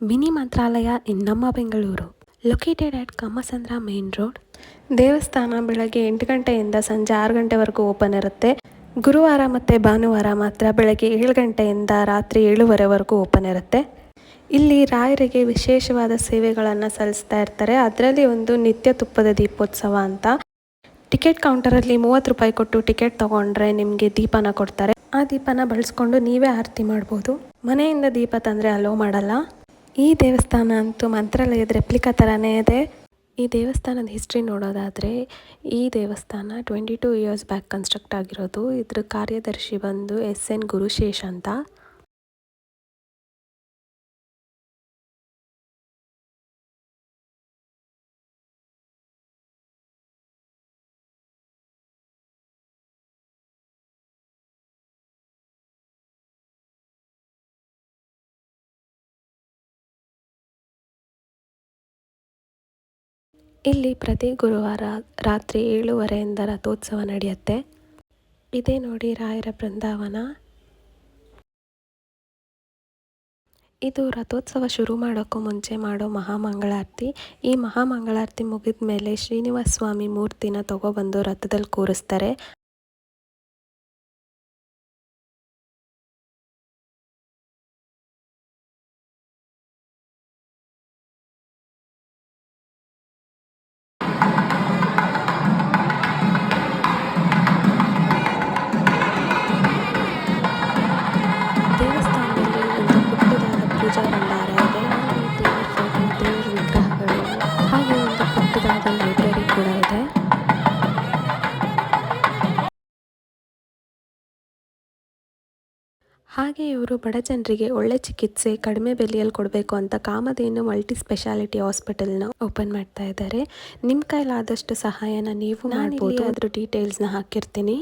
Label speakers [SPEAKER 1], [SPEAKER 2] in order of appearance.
[SPEAKER 1] Mini Mantralaya in ನಮ್ಮ Bengaluru, located at Kamasandra main road. ದೇವಸ್ಥಾನ ಬೆಳಗ್ಗೆ 8 ಗಂಟೆಯಿಂದ ಸಂಜೆ 6 ಗಂಟೆವರೆಗೂ ಓಪನ್ ಇರುತ್ತೆ. ಗುರುವಾರ ಮತ್ತು ಭಾನುವಾರ ಮಾತ್ರ ಬೆಳಗ್ಗೆ 7 ಗಂಟೆಯಿಂದ ರಾತ್ರಿ 7:30ವರೆಗೂ ಓಪನ್ ಇರುತ್ತೆ. ಇಲ್ಲಿ ರಾಯರಿಗೆ ವಿಶೇಷವಾದ ಸೇವೆಗಳನ್ನು ಸಲ್ಲಿಸ್ತಾ ಇರ್ತಾರೆ. ಅದರಲ್ಲಿ ಒಂದು ನಿತ್ಯ ತುಪ್ಪದ ದೀಪೋತ್ಸವ ಅಂತ. ಟಿಕೆಟ್ ಕೌಂಟರಲ್ಲಿ 30 ರೂಪಾಯಿ ಕೊಟ್ಟು ಟಿಕೆಟ್ ತೊಗೊಂಡ್ರೆ ನಿಮಗೆ ದೀಪನ ಕೊಡ್ತಾರೆ. ಆ ದೀಪನ ಬಳಸ್ಕೊಂಡು ನೀವೇ ಆರತಿ ಮಾಡ್ಬೋದು. ಮನೆಯಿಂದ ದೀಪ ತಂದರೆ ಅಲೋ ಮಾಡಲ್ಲ. ಈ ದೇವಸ್ಥಾನ ಅಂತೂ ಮಂತ್ರಾಲಯದ ರೆಪ್ಲಿಕಾ ಥರನೇ ಇದೆ. ಈ ದೇವಸ್ಥಾನದ ಹಿಸ್ಟ್ರಿ ನೋಡೋದಾದರೆ, ಈ ದೇವಸ್ಥಾನ 22 ಇಯರ್ಸ್ ಬ್ಯಾಕ್ ಕನ್ಸ್ಟ್ರಕ್ಟ್ ಆಗಿರೋದು. ಇದ್ರ ಕಾರ್ಯದರ್ಶಿ ಬಂದು SN ಗುರುಶೇಷ್ ಅಂತ. ಇಲ್ಲಿ ಪ್ರತಿ ಗುರುವಾರ ರಾತ್ರಿ 7:30ಯಿಂದ ರಥೋತ್ಸವ ನಡೆಯುತ್ತೆ. ಇದೇ ನೋಡಿ ರಾಯರ ಬೃಂದಾವನ. ಇದು ರಥೋತ್ಸವ ಶುರು ಮಾಡೋಕ್ಕೂ ಮುಂಚೆ ಮಾಡೋ ಮಹಾಮಂಗಳಾರತಿ. ಈ ಮಹಾಮಂಗಳಾರತಿ ಮುಗಿದ ಮೇಲೆ ಶ್ರೀನಿವಾಸ ಸ್ವಾಮಿ ಮೂರ್ತಿನ ತಗೊಬಂದು ರಥದಲ್ಲಿ ಕೂರಿಸ್ತಾರೆ. ದೇವಸ್ಥಾನದಲ್ಲಿ ಒಂದು ಪುಟ್ಟದಾದ ಪೂಜಾ ಭಂಡಾರ ಇದೆ. ಅಲ್ಲಿ ದೇವರ ಫೋಟೋ, ದೇವರ ವಿಗ್ರಹಗಳು, ಹಾಗೆ ಒಂದು ಪುಟ್ಟದಾದ ಲೈಬ್ರರಿ ಕೂಡ ಇದೆ. ಹಾಗೆ ಇವರು ಬಡ ಜನರಿಗೆ ಒಳ್ಳೆ ಚಿಕಿತ್ಸೆ ಕಡಿಮೆ ಬೆಲೆಯಲ್ಲಿ ಕೊಡಬೇಕು ಅಂತ ಕಾಮಧೇನು ಮಲ್ಟಿ ಸ್ಪೆಷಾಲಿಟಿ ಹಾಸ್ಪಿಟಲ್ನ ಓಪನ್ ಮಾಡ್ತಾ ಇದ್ದಾರೆ. ನಿಮ್ಮ ಕೈಲಾದಷ್ಟು ಸಹಾಯನ ನೀವು ಮಾಡ್ಬೋದು. ಅದ್ರ ಡೀಟೇಲ್ಸ್ನ ಹಾಕಿರ್ತೀನಿ.